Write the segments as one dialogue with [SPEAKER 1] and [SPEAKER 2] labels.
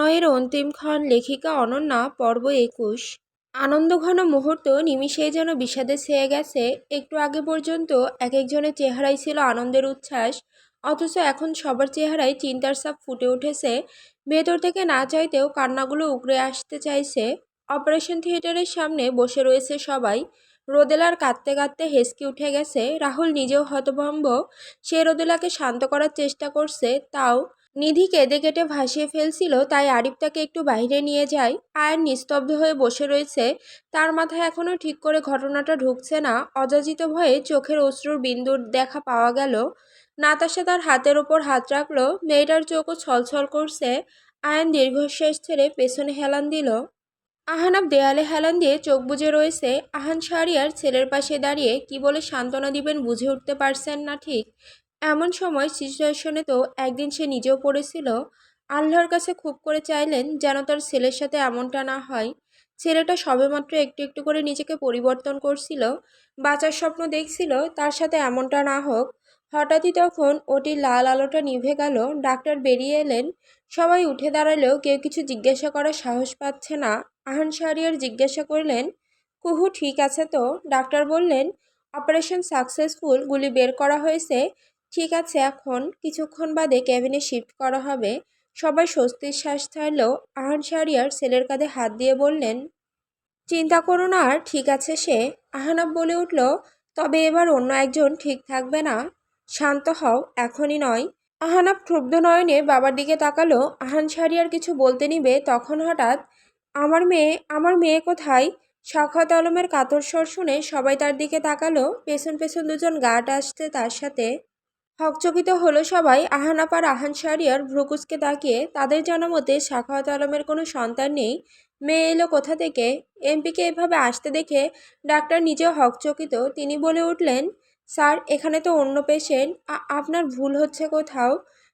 [SPEAKER 1] প্রণয়ের অন্তিমক্ষণ লেখিকা অনন্যা পর্ব ২১। আনন্দঘন মুহূর্ত নিমিষেই যেন বিষাদে ছেয়ে গেছে। একটু আগে পর্যন্ত এক একজনের চেহারায় ছিল আনন্দের উচ্ছ্বাস, অথচ এখন সবার চেহারায় চিন্তার ছাপ ফুটে উঠেছে। ভেতর থেকে না চাইতেও কান্নাগুলো উগরে আসতে চাইছে। অপারেশন থিয়েটারের সামনে বসে রয়েছে সবাই। রোদেলার কাঁদতে কাঁদতে হেসকে উঠে গেছে। রাহুল নিজেও হতভম্ব। সে রোদেলাকে শান্ত করার চেষ্টা করছে, তাও নিধি কেঁদে কেটে ভাসিয়ে ফেলছিল। তাই আরিফ তাকে একটু বাইরে নিয়ে যায়। আয়ান নিস্তব্ধ হয়ে বসে রয়েছে। তার মাথায় এখনো ঠিক করে ঘটনাটা ঢুকছে না। অযাচিত ভয়ে চোখের অশ্রুর বিন্দুর দেখা পাওয়া গেল। নাতাশা তার হাতের ওপর হাত রাখলো। মেয়েটার চোখও ছলছল করছে। আয়ান দীর্ঘশ্বাস ছেড়ে পেছনে হেলান দিল। আহানাব দেয়ালে হেলান দিয়ে চোখ বুজে রয়েছে। আহান শাহরিয়ার ছেলের পাশে দাঁড়িয়ে কি বলে সান্ত্বনা দিবেন বুঝে উঠতে পারছেন না ঠিক। এমন সময় সিচুয়েশনে তো একদিন সে নিজেও পড়েছিল। আল্লাহর কাছে খুব করে চাইলেন যেন তার ছেলের সাথে এমনটা না হয়। ছেলেটা সবেমাত্র একটু একটু করে নিজেকে পরিবর্তন করছিল, বাঁচার স্বপ্ন দেখছিল, তার সাথে এমনটা না হোক। হঠাৎই তখন ওটির লাল আলোটা নিভে গেল। ডাক্তার বেরিয়ে এলেন। সবাই উঠে দাঁড়ালেও কেউ কিছু জিজ্ঞাসা করার সাহস পাচ্ছে না। আহান শাহরিয়ার জিজ্ঞাসা করলেন, কুহু ঠিক আছে তো? ডাক্তার বললেন, অপারেশন সাকসেসফুল, গুলি বের করা হয়েছে, ঠিক আছে, এখন কিছুক্ষণ বাদে ক্যাবিনে শিফট করা হবে। সবাই স্বস্তির শ্বাস ছাড়ল। আহান শাহরিয়ার ছেলের কাঁধে হাত দিয়ে বললেন, চিন্তা করো না, আর ঠিক আছে সে। আহানাব বলে উঠল, তবে এবার অন্য একজন ঠিক থাকবে না? শান্ত হও, এখনই নয়। আহানাব ক্ষুব্ধ নয়নে বাবার দিকে তাকালো। আহান শাহরিয়ার কিছু বলতে নিবে, তখন হঠাৎ, আমার মেয়ে কোথায়? সাখাওয়াত আলমের কাতর স্বর শুনে সবাই তার দিকে তাকালো। পেছন পেছন দুজন গার্ড আসছে তার সাথে। হকচকিত হলো সবাই। আহানাপ আর আহান শাহরিয়ার ভ্রুকুচকে তাকিয়ে। তাদের জানা মতে সাখাওয়াত আলমের কোনো সন্তান নেই। মেয়ে এলো কোথা থেকে? এমপিকে এভাবে আসতে দেখে ডাক্তার নিজেও হকচকিত। তিনি বলে উঠলেন, স্যার, এখানে তো অন্য পেশেন্ট, আপনার ভুল হচ্ছে কোথাও।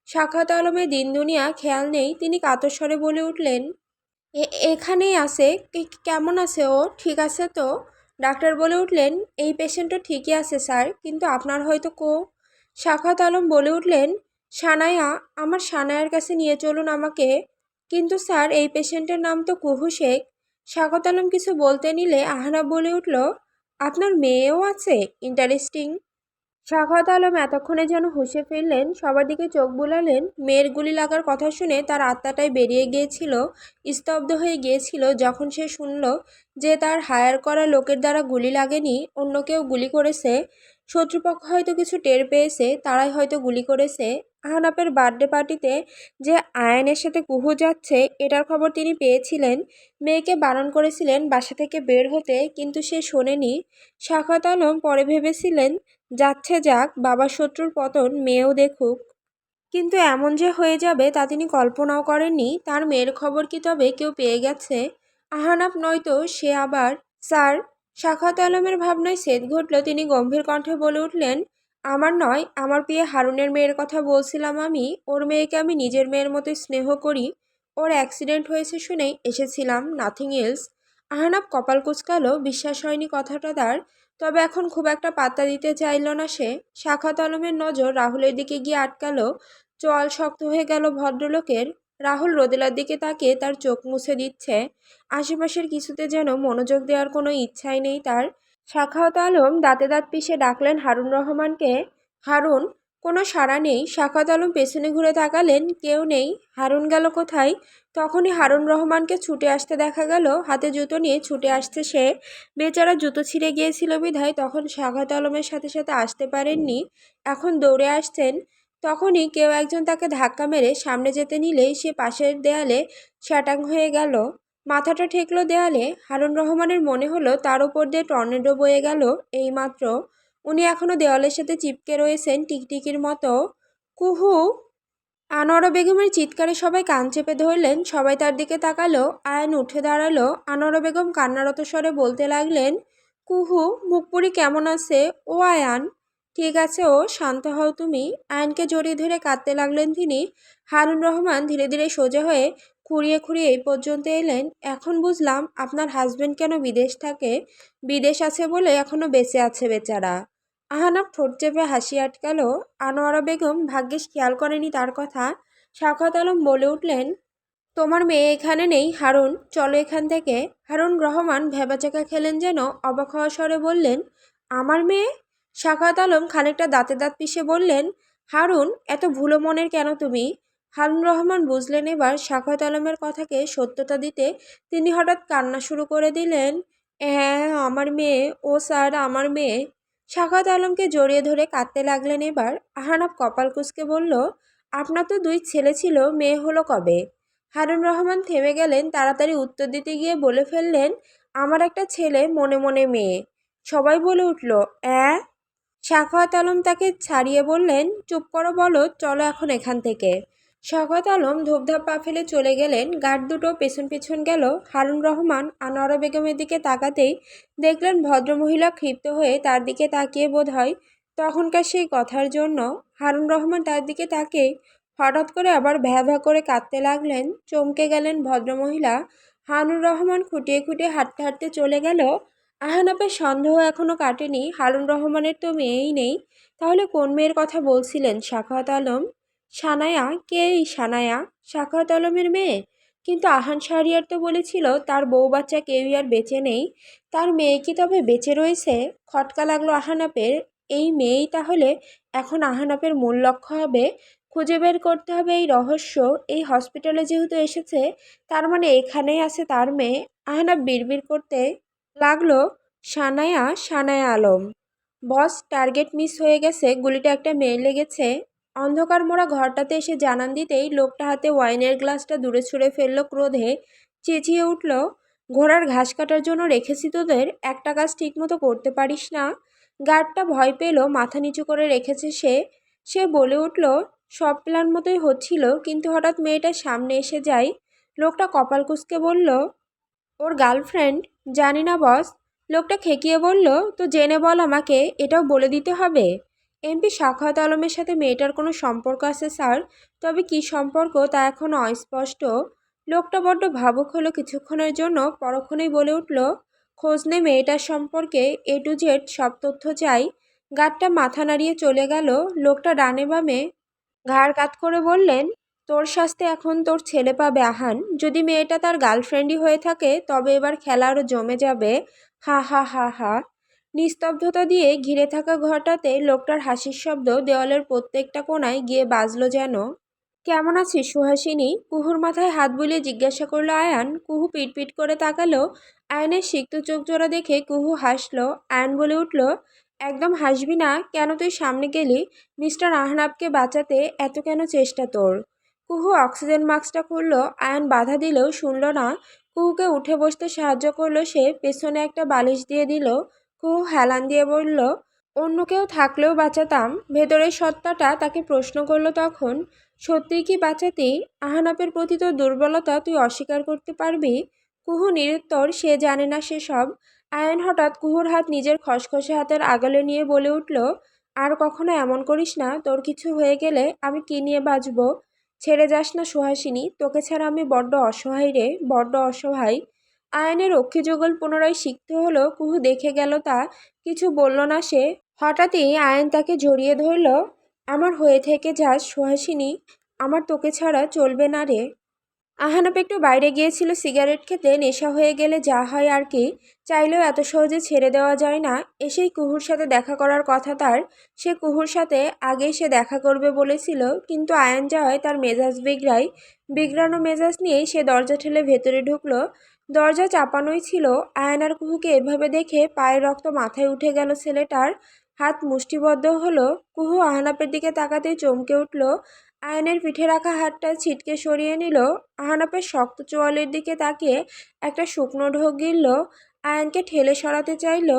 [SPEAKER 1] সাখাওয়াত আলমের দিন দুনিয়া খেয়াল নেই। তিনি কাতর স্বরে বলে উঠলেন, এখানেই আছে। কেমন আছে ও? ঠিক আছে তো? ডাক্তার বলে উঠলেন, এই পেশেন্টও ঠিকই আছে স্যার, কিন্তু আপনার হয়তো সাখাওয়াত আলম বলে উঠলেন, সানায়া, আমার সানায়ার কাছে নিয়ে চলুন আমাকে। কিন্তু স্যার, এই পেশেন্টের নাম তো কুহু শেখ। সাখাওয়াত আলম কিছু বলতে নিলে আহনাব বলে উঠল, আপনার মেয়েও আছে? ইন্টারেস্টিং। সাখাওয়াত আলম এতক্ষণে যেন হুঁশে ফিরলেন। সবার দিকে চোখ বুলালেন। মেয়ের গুলি লাগার কথা শুনে তার আত্মাটাই বেরিয়ে গিয়েছিল, স্তব্ধ হয়ে গিয়েছিল যখন সে শুনল যে তার হায়ার করা লোকের দ্বারা গুলি লাগেনি, অন্য কেউ গুলি করেছে। শত্রুপক্ষ হয়তো কিছু টের পেয়েছে, তারাই হয়তো গুলি করেছে। আহনাপের বার্থডে পার্টিতে যে আয়ানের সাথে কুহু যাচ্ছে, এটার খবর তিনি পেয়েছিলেন। মেয়েকে বারণ করেছিলেন বাসা থেকে বের হতে, কিন্তু সে শোনেনি। সাখাওয়াত আলম পরে ভেবেছিলেন, যাচ্ছে যাক, বাবার শত্রুর পতন মেয়েও দেখুক। কিন্তু এমন যে হয়ে যাবে তা তিনি কল্পনাও করেননি। তার মেয়ের খবর কি তবে কেউ পেয়ে গেছে? আহানাপ নয়তো সে আবার। স্যার, সাখাওয়াত আলমের ভাবনায় ছেদ ঘটল। তিনি গম্ভীর কণ্ঠে বলে উঠলেন, আমার নয়, আমার প্রিয় হারুনের মেয়ের কথা বলছিলাম আমি। ওর মেয়েকে আমি নিজের মেয়ের মতোই স্নেহ করি। ওর অ্যাক্সিডেন্ট হয়েছে শুনেই এসেছিলাম, নাথিং এলস। আহানাপ কপাল কুঁচকালো। বিশ্বাস হয়নি কথাটা তার। তবে এখন খুব একটা পাত্তা দিতে চাইল না সে। সাখাওয়াত আলমের নজর রাহুলের দিকে গিয়ে আটকালো। চোয়াল শক্ত হয়ে গেল ভদ্রলোকের। রাহুল রোদেলার দিকে তাকিয়ে তার চোখ মুছে দিচ্ছে। আশেপাশের কিছুতে যেন মনোযোগ দেওয়ার কোনো ইচ্ছাই নেই তার। সাখাওয়াত আলম দাঁতে দাঁত পিষে ডাকলেন হারুন রহমানকে। হারুন। কোনো সাড়া নেই। সাখাওয়াত আলম পেছনে ঘুরে তাকালেন, কেউ নেই। হারুন গেল কোথায়? তখনই হারুন রহমানকে ছুটে আসতে দেখা গেল। হাতে জুতো নিয়ে ছুটে আসছে সে। বেচারা জুতো ছিঁড়ে গিয়েছিল বিধায় তখন সাখাওয়াত আলমের সাথে সাথে আসতে পারেননি। এখন দৌড়ে আসছেন। তখনই কেউ একজন তাকে ধাক্কা মেরে সামনে যেতে নিলেই সে পাশের দেয়ালে শ্যাটাং হয়ে গেল। মাথাটা ঠেকল দেয়ালে। হারুন রহমানের মনে হলো তার উপর দিয়ে টর্নেডো বয়ে গেল এইমাত্র। উনি এখনো দেওয়ালের সাথে চিপকে রয়েছেন টিকটিকির মতো। কুহু! আনোয়ারা বেগমের চিৎকারে সবাই কান চেপে ধরলেন। সবাই তার দিকে তাকালো। আয়ান উঠে দাঁড়ালো। আনোয়ারা বেগম কান্নারত স্বরে বলতে লাগলেন, কুহু, মুখপুরি কেমন আছে? ও আয়ান! ঠিক আছে ও, শান্ত হও তুমি। আয়ানকে জড়িয়ে ধরে কাঁদতে লাগলেন তিনি। হারুন রহমান ধীরে ধীরে সোজা হয়ে খুঁড়িয়ে খুঁড়িয়ে এই পর্যন্ত এলেন। এখন বুঝলাম আপনার হাজবেন্ড কেন বিদেশ থাকে। বিদেশ আছে বলে এখনো বেঁচে আছে বেচারা। আহানাব ঠোঁট চেপে হাসি আটকালো। আনোয়ারা বেগম ভাগ্যিস খেয়াল করেনি তার কথা। সাখাওয়াত আলম বলে উঠলেন, তোমার মেয়ে এখানে নেই হারুন, চলো এখান থেকে। হারুন রহমান ভ্যাবাচ্যাকা খেলেন যেন, অবাক হওয়া স্বরে বললেন, আমার মেয়ে? সাখাওয়াত আলম খানিকটা দাঁতে দাঁত পিষে বললেন, হারুন, এত ভুলো মনের কেন তুমি? হারুন রহমান বুঝলেন এবার সাখাওয়াত আলমের কথাকে সত্যতা দিতে। তিনি হঠাৎ কান্না শুরু করে দিলেন, হ্যাঁ আমার মেয়ে, ও স্যার আমার মেয়ে। সাখাওয়াত আলমকে জড়িয়ে ধরে কাঁদতে লাগলেন এবার। আহনাফ কপাল কুঁচকে বলল, আপনার তো দুই ছেলে ছিল, মেয়ে হলো কবে? হারুন রহমান থেমে গেলেন, তাড়াতাড়ি উত্তর দিতে গিয়ে বলে ফেললেন, আমার একটা ছেলে, মনে মনে মেয়ে। সবাই বলে উঠল, অ্যাঁ? সাখাওয়াত আলম তাকে ছাড়িয়ে বললেন, চুপ করো, বলো, চলো এখন এখান থেকে। সাখাওয়াত আলম ধূপধাপ পা ফেলে চলে গেলেন। গার্ড দুটো পেছন পেছন গেল। হারুন রহমান আনোয়ারা বেগমের দিকে তাকাতেই দেখলেন ভদ্রমহিলা ক্ষিপ্ত হয়ে তার দিকে তাকিয়ে বোধহয় তখনকার সেই কথার জন্য। হারুন রহমান তার দিকে তাকিয়ে হঠাৎ করে আবার ভ্যা ভ্যা করে কাঁদতে লাগলেন। চমকে গেলেন ভদ্রমহিলা। হারুন রহমান খুঁটিয়ে খুঁটিয়ে হাঁটতে হাঁটতে চলে গেল। আহনাফের সন্দেহ এখনও কাটেনি, হারুন রহমানের তো মেয়েই নেই। তাহলে কোন মেয়ের কথা বলছিলেন সাখাওয়াত আলম? সানায়া? কে এই সানায়া? সাখাওয়াত আলমের মেয়ে? কিন্তু আহান শাহরিয়ার তো বলেছিল তার বউ বাচ্চা কেউই আর বেঁচে নেই। তার মেয়ে কি তবে বেঁচে রয়েছে? খটকা লাগলো আহানাপের। এই মেয়েই তাহলে এখন আহানাপের মূল লক্ষ্য হবে। খুঁজে বের করতে হবে এই রহস্য। এই হসপিটালে যেহেতু এসেছে, তার মানে এখানেই আছে তার মেয়ে। আহনাপ বিড়বিড় করতে লাগলো, সানায়া, সানায়া আলম। বস, টার্গেট মিস হয়ে গেছে, গুলিটা একটা মেয়ে লেগেছে। অন্ধকার মোড়া ঘরটাতে এসে জানান দিতেই লোকটা হাতে ওয়াইনের গ্লাসটা দূরে ছুঁড়ে ফেলল ক্রোধে। চেঁচিয়ে উঠল, ঘোড়ার ঘাস কাটার জন্য রেখেছি তোদের, একটা কাজ ঠিকমতো করতে পারিস না? গার্ডটা ভয় পেল, মাথা নিচু করে রেখেছে সে। সে বলে উঠল, সব প্ল্যান মতোই হচ্ছিল, কিন্তু হঠাৎ মেয়েটা সামনে এসে যায়। লোকটা কপাল কুঁচকে বলল, ওর গার্লফ্রেন্ড? জানি না বস। লোকটা খেকিয়ে বলল, তো জেনে বল আমাকে, এটাও বলে দিতে হবে? এমপি সাখাওয়াত আলমের সাথে মেয়েটার কোনো সম্পর্ক আছে স্যার, তবে কি সম্পর্ক তা এখনও অস্পষ্ট। লোকটা বড্ড ভাবুক হলো কিছুক্ষণের জন্য, পরক্ষণেই বলে উঠল, খোঁজ নে মেয়েটার সম্পর্কে, এ টু জেড সব তথ্য চাই। গার্ডটা মাথা নাড়িয়ে চলে গেল। লোকটা ডানে বামে ঘাড় কাত করে বললেন, তোর শাস্তি এখন তোর ছেলে পাবে আহান। যদি মেয়েটা তার গার্লফ্রেন্ডই হয়ে থাকে তবে এবার খেলা আরও জমে যাবে। হা হা হা হা। নিস্তব্ধতা দিয়ে ঘিরে থাকা ঘরটাতে লোকটার হাসির শব্দ দেওয়ালের প্রত্যেকটা কোণায় গিয়ে বাজলো যেন। কেমন আছিস সুহাসিনী? কুহুর মাথায় হাত বুলিয়ে জিজ্ঞাসা করলো আয়ান। কুহু পিটপিট করে তাকালো। আয়ানের সিক্ত চোখ জোড়া দেখে কুহু হাসলো। আয়ান বলে উঠল, একদম হাসবি না কেন? তুই সামনে গেলি মিস্টার আহনাবকে বাঁচাতে, এত কেন চেষ্টা তোর? কুহু অক্সিজেন মাস্কটা খুললো। আয়ান বাধা দিলেও শুনল না। কুহুকে উঠে বসতে সাহায্য করলো সে, পেছনে একটা বালিশ দিয়ে দিল। কুহু হেলান দিয়ে বলল, অন্য কেউ থাকলেও বাঁচাতাম। ভেতরের সত্তাটা তাকে প্রশ্ন করলো তখন, সত্যিই কি বাঁচাতি? আহনাপের প্রতি তোর দুর্বলতা তুই অস্বীকার করতে পারবি? কুহু নিরুত্তর, সে জানে না সেসব। আয়ান হঠাৎ কুহুর হাত নিজের খসখসে হাতের আগালে নিয়ে বলে উঠল, আর কখনো এমন করিস না, তোর কিছু হয়ে গেলে আমি কি নিয়ে বাঁচব? ছেড়ে যাস না সুহাসিনী, তোকে ছাড়া আমি বড্ড অসহায় রে, বড্ড অসহায়। আয়নের অক্ষিযুগল পুনরায় শিখতে হলো। কুহু দেখে গেল তা, কিছু বলল না সে। হঠাৎই আয়ন তাকে জড়িয়ে ধরল, আমার হয়ে থেকে যাস সুহাসিনী, আমার তোকে ছাড়া চলবে না রে। আহানাপ একটু বাইরে গিয়েছিল সিগারেট খেতে, নেশা হয়ে গেলে যা হয় আর কি, চাইলেও এত সহজে ছেড়ে দেওয়া যায় না। এসেই কুহুর সাথে দেখা করার কথা তার। সে কুহুর সাথে আগেই সে দেখা করবে বলেছিল, কিন্তু আয়ান যাওয়ায় তার মেজাজ বিগড়ায়। বিগড়ানো মেজাজ নিয়েই সে দরজা ঠেলে ভেতরে ঢুকলো। দরজা চাপানোই ছিল। আয়ান আর কুহুকে এভাবে দেখে পায়ের রক্ত মাথায় উঠে গেল ছেলেটার। হাত মুষ্টিবদ্ধ হলো। কুহু আহনাপের দিকে তাকাতেই চমকে উঠল। আয়নের পিঠে রাখা হাতটা ছিটকে সরিয়ে নিল। আহনাপের শক্ত চোয়ালের দিকে তাকিয়ে একটা শুকনো ঢোক গিলল। আয়নকে ঠেলে সরাতে চাইল।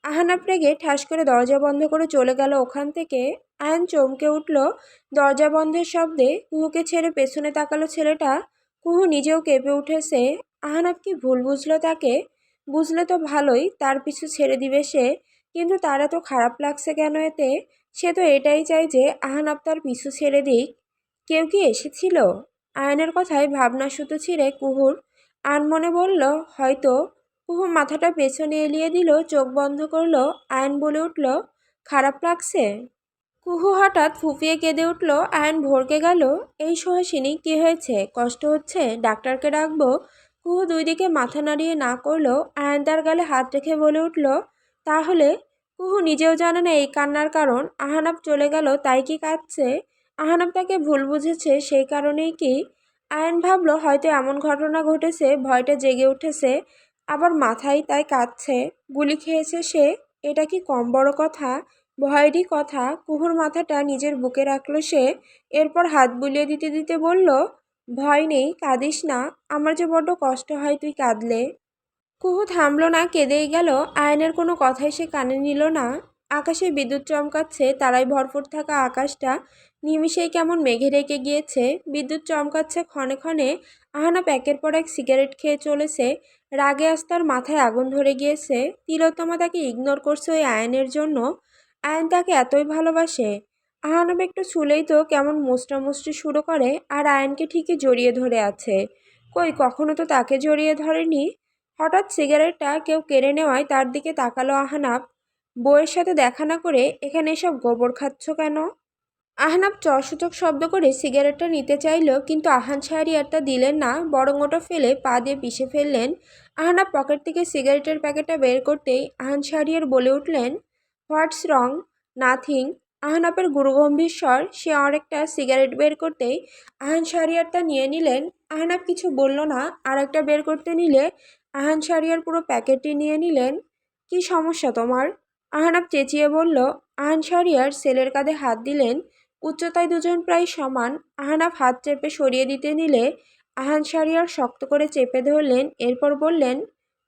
[SPEAKER 1] আহনাপ রেগে ঠাস করে দরজা বন্ধ করে চলে গেল ওখান থেকে। আয়ন চমকে উঠল দরজা বন্ধের শব্দে। কুহুকে ছেড়ে পেছনে তাকালো ছেলেটা। কুহু নিজেও কেঁপে উঠেছে। আহনাপ কি ভুল বুঝলো তাকে? বুঝলে তো ভালোই, তার পিছু ছেড়ে দিবে সে। কিন্তু তার এত খারাপ লাগছে কেন এতে? সে তো এটাই চায় যে আহনাব তার পিছু ছেড়ে দিক। কেউ কি এসেছিল? আয়নের কথায় ভাবনা সুতো ছিঁড়ে কুহুর আনমনে বলল, হয়তো। কুহু মাথাটা পেছনে এলিয়ে দিল, চোখ বন্ধ করলো। আয়ন বলে উঠল, খারাপ লাগছে? কুহু হঠাৎ ফুঁপিয়ে কেঁদে উঠল। আয়ন ভড়কে গেল। এই সুহাসিনী, কি হয়েছে? কষ্ট হচ্ছে? ডাক্তারকে ডাকবো? কুহু দুই দিকে মাথা নাড়িয়ে না করলো। আয়ন তার গালে হাত রেখে বলে উঠল, তাহলে? কুহু নিজেও জানে না এই কান্নার কারণ। আহানাব চলে গেল তাই কি কাঁদছে? আহানাব তাকে ভুল বুঝেছে সেই কারণেই কি? আয়ন ভাবলো হয়তো এমন ঘটনা ঘটেছে, ভয়টা জেগে উঠেছে আবার মাথায়, তাই কাঁদছে। গুলি খেয়েছে সে, এটা কি কম বড় কথা? ভয়েরই কথা। কুহুর মাথাটা নিজের বুকে রাখল সে, এরপর হাত বুলিয়ে দিতে দিতে বলল, ভয় নেই, কাঁদিস না। আমার যে বড্ড কষ্ট হয় তুই কাঁদলে। কুহু থামল না, কেঁদেই গেল। আয়নের কোনো কথাই সে কানে নিল না। আকাশে বিদ্যুৎ চমকাচ্ছে, তারায় ভরপুর থাকা আকাশটা নিমিষেই কেমন মেঘে ঢেকে গিয়েছে। বিদ্যুৎ চমকাচ্ছে ক্ষণে ক্ষণে। আহানাপ একের পর এক সিগারেট খেয়ে চলেছে। রাগে আজ তার মাথায় আগুন ধরে গিয়েছে। তিলোত্তমা তাকে ইগনোর করছে ওই আয়নের জন্য। আয়ন তাকে এতই ভালোবাসে। আহানাপ একটু ছুলেই তো কেমন মুচড়ামুচড়ি শুরু করে, আর আয়নকে ঠিকই জড়িয়ে ধরে আছে। কই, কখনো তো তাকে জড়িয়ে ধরেনি। হঠাৎ সিগারেটটা কেউ কেড়ে নেওয়ায় তার দিকে তাকালো আহনাব। বউয়ের সাথে দেখা না করে এখানে এসব গোবর খাচ্ছ কেন? আহনাব চসূচক শব্দ করে সিগারেটটা নিতে চাইল, কিন্তু আহান শাহরিয়ার তা দিলেন না, বরং ওটা ফেলে পা দিয়ে পিষে ফেললেন। আহনাব পকেট থেকে সিগারেটের প্যাকেটটা বের করতেই আহান শাহরিয়ার বলে উঠলেন, হোয়াটস রং? নাথিং। আহনাবের গুরুগম্ভীর স্বর। সে আরেকটা সিগারেট বের করতেই আহান শাহরিয়ার তা নিয়ে নিলেন। আহনাব কিছু বলল না, আর একটা বের করতে নিলে আহান শাহরিয়ার পুরো প্যাকেটটি নিয়ে নিলেন। কি সমস্যা তোমার? আহনাব চেঁচিয়ে বলল। আহান শাহরিয়ার ছেলের কাঁধে হাত দিলেন। উচ্চতায় দুজন প্রায় সমান। আহনাব হাত চেপে সরিয়ে দিতে নিলে আহান শাহরিয়ার শক্ত করে চেপে ধরলেন। এরপর বললেন,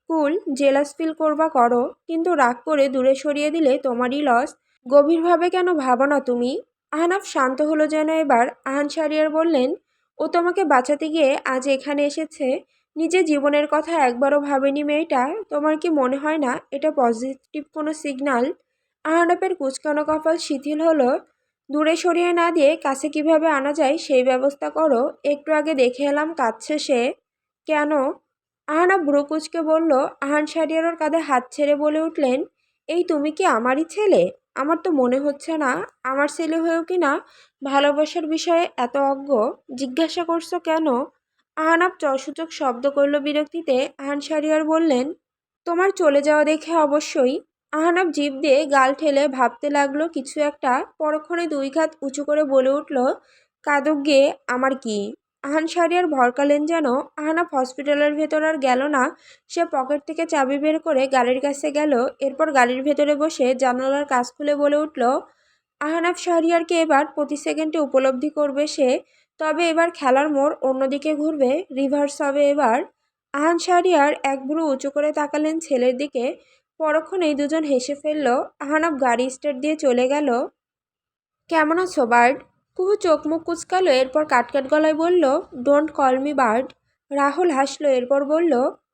[SPEAKER 1] কুল, জেলাস ফিল করবা করো, কিন্তু রাগ করে দূরে সরিয়ে দিলে তোমারই লস। গভীরভাবে কেন ভাবো না তুমি? আহনাব শান্ত হলো যেন এবার। আহান শাহরিয়ার বললেন, ও তোমাকে বাঁচাতে গিয়ে আজ এখানে এসেছে। নিজের জীবনের কথা একবারও ভাবেনি মেয়েটা। তোমার কি মনে হয় না এটা পজিটিভ কোনো সিগন্যাল? আহনাবের কুচকানো কপাল শিথিল হলো। দূরে সরিয়ে না দিয়ে কাছে কিভাবে আনা যায় সেই ব্যবস্থা করো। একটু আগে দেখে এলাম কাঁদছে সে। কেন? আহনাব ভ্রু কুচকে বলল। আহান শাহরিয়ার ওর কাঁধে হাত ছেড়ে বলে উঠলেন, এই তুমি কি আমারই ছেলে? আমার তো মনে হচ্ছে না। আমার ছেলে হয়েও কি না ভালোবাসার বিষয়ে এত অজ্ঞ? জিজ্ঞাসা করছো কেন? আহনাব চসূচক শব্দ করল বিরক্তিতে। আহান শাহরিয়ার বললেন, তোমার চলে যাওয়া দেখে অবশ্যই। আহনাব জিভ দিয়ে গাল ঠেলে ভাবতে লাগলো কিছু একটা। পরক্ষণে দুই হাত উঁচু করে বলে উঠল, কাঁদুক গিয়ে আমার কি? আহান শাহরিয়ার ভরকালেন যেন। আহনাব হসপিটালের ভেতর আর গেল না। সে পকেট থেকে চাবি বের করে গাড়ির কাছে গেল। এরপর গাড়ির ভেতরে বসে জানালার কাচ খুলে বলে উঠল, আহনাব শাহরিয়ারকে এবার প্রতি সেকেন্ডে উপলব্ধি করবে সে। তবে এবার খেলার মোড় অন্যদিকে ঘুরবে, রিভার্স হবে এবার। আহান শাহরিয়ার এক ভ্রু উঁচু করে তাকালেন ছেলের দিকে। পরক্ষণেই দুজন হেসে ফেলল। আহনাব গাড়ি স্টার্ট দিয়ে চলে গেল। কেমন আছো বার্ড? কুহু চোখ মুখ কুচকালো, এরপর কাটকাট গলায় বলল, don't call me bird. Rahul হাসলো, এরপর বলল,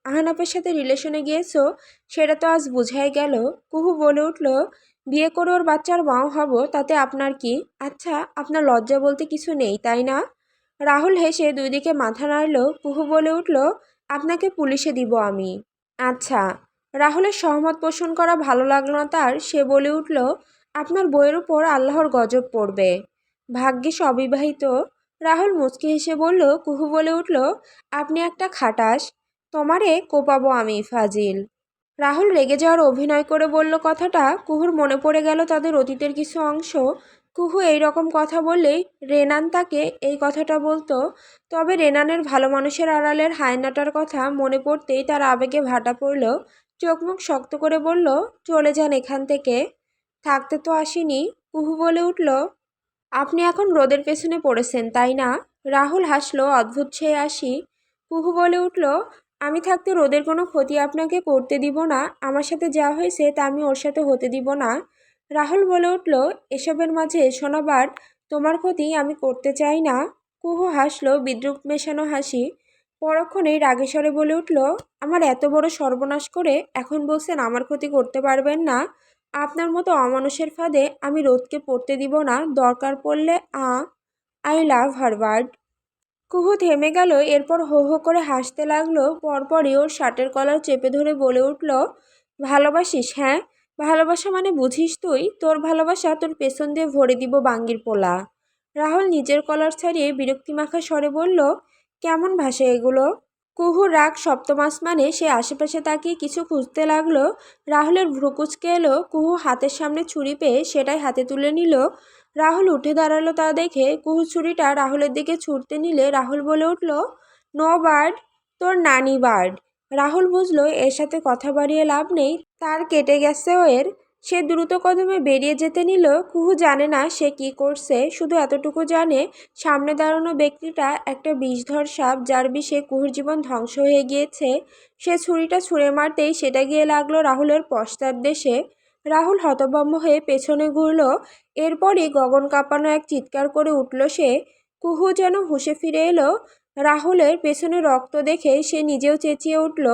[SPEAKER 1] আহনাবের সাথে রিলেশনে গিয়েছো? সেটা তো আজ বুঝাই গেল। কুহু বলে উঠল, বিয়ে করে ওর বাচ্চার মাও হব, তাতে আপনার কি? আচ্ছা, আপনার লজ্জা বলতে কিছু নেই তাই না? রাহুল হেসে দুই দিকে মাথা নাড়ল। কুহু বলে উঠল, আপনাকে পুলিশে দিব আমি। আচ্ছা। রাহুলের সহমত পোষণ করা ভালো লাগলো না তার। সে বলে উঠল, আপনার বইয়ের উপর আল্লাহর গজব পড়বে। ভাগ্যিস অবিবাহিত। রাহুল মুচকি হেসে বলল। কুহু বলে উঠল, আপনি একটা খাটাস। তোমারে কোপাবো আমি, ফাজিল। রাহুল রেগে যাওয়ার অভিনয় করে বলল কথাটা। কুহুর মনে পড়ে গেল তাদের অতীতের কিছু অংশ। কুহু এই রকম কথা বললেই রেনান তাকে এই কথাটা বলতো। তবে রেনানের ভালো মানুষের আড়ালের হায়নাটার কথা মনে পড়তেই তার আবেগে ভাটা পড়ল। চোখ মুখ শক্ত করে বলল, চলে যান এখান থেকে। থাকতে তো আসিনি। কুহু বলে উঠল, আপনি এখন রোদের পেছনে পড়েছেন তাই না? রাহুল হাসলো অদ্ভুত সেই হাসি। কুহু বলে উঠল, আমি থাকতে রোদের কোনো ক্ষতি আপনাকে করতে দিব না। আমার সাথে যা হয়েছে তা আমি ওর সাথে হতে দিব না। রাহুল বলে উঠল, এসবের মাঝে শোনাবার তোমার ক্ষতি আমি করতে চাই না। কুহু হাসলো বিদ্রুপ মেশানো হাসি। পরক্ষণেই রাগে স্বরে বলে উঠল, আমার এত বড় সর্বনাশ করে এখন বলছেন আমার ক্ষতি করতে পারবেন না? আপনার মতো অমানুষের ফাঁদে আমি রোদকে পড়তে দিব না। দরকার পড়লে আই লাভ হারবার্ড। কুহু থেমে গেল, এরপর হো হো করে হাসতে লাগলো। পরপরই ওর শার্টের কলার চেপে ধরে বলে উঠল, ভালোবাসিস? হ্যাঁ। ভালোবাসা মানে বুঝিস তুই? তোর ভালোবাসা তোর পেছন দিয়ে ভরে দিব বাঙ্গির পোলা। রাহুল নিজের কলার ছাড়িয়ে বিরক্তিমাখা স্বরে বলল, কেমন ভাষা এগুলো? কুহুর রাগ সপ্তম আসমানে। সে আশেপাশে তাকিয়ে কিছু খুঁজতে লাগলো। রাহুলের ভ্রু কুঁচকে এলো। কুহু হাতের সামনে ছুরি পেয়ে সেটাই হাতে তুলে নিল। রাহুল উঠে দাঁড়ালো তা দেখে। কুহু ছুরিটা রাহুলের দিকে ছুটতে নিলে রাহুল বলে উঠল, নো বার্ড, তোর নানি বার্ড। রাহুল বুঝলো এর সাথে কথা বাড়িয়ে লাভ নেই, তার কেটে গেছে এর। সে দ্রুত কদমে বেরিয়ে যেতে নিল। কুহু জানে না সে কি করছে, শুধু এতটুকু জানে সামনে দাঁড়ানো ব্যক্তিটা একটা বিষধর সাপ, যার বিষে কুহুর জীবন ধ্বংস হয়ে গিয়েছে। সে ছুরিটা ছুঁড়ে মারতেই সেটা গিয়ে লাগলো রাহুলের পশ্চাৎ দেশে। রাহুল হতভম্ব হয়ে পেছনে ঘুরল। এরপরই গগন কাঁপানো এক চিৎকার করে উঠল সে। কুহু যেন হুঁশে ফিরে এলো। রাহুলের পেছনে রক্ত দেখে সে নিজেও চেঁচিয়ে উঠল,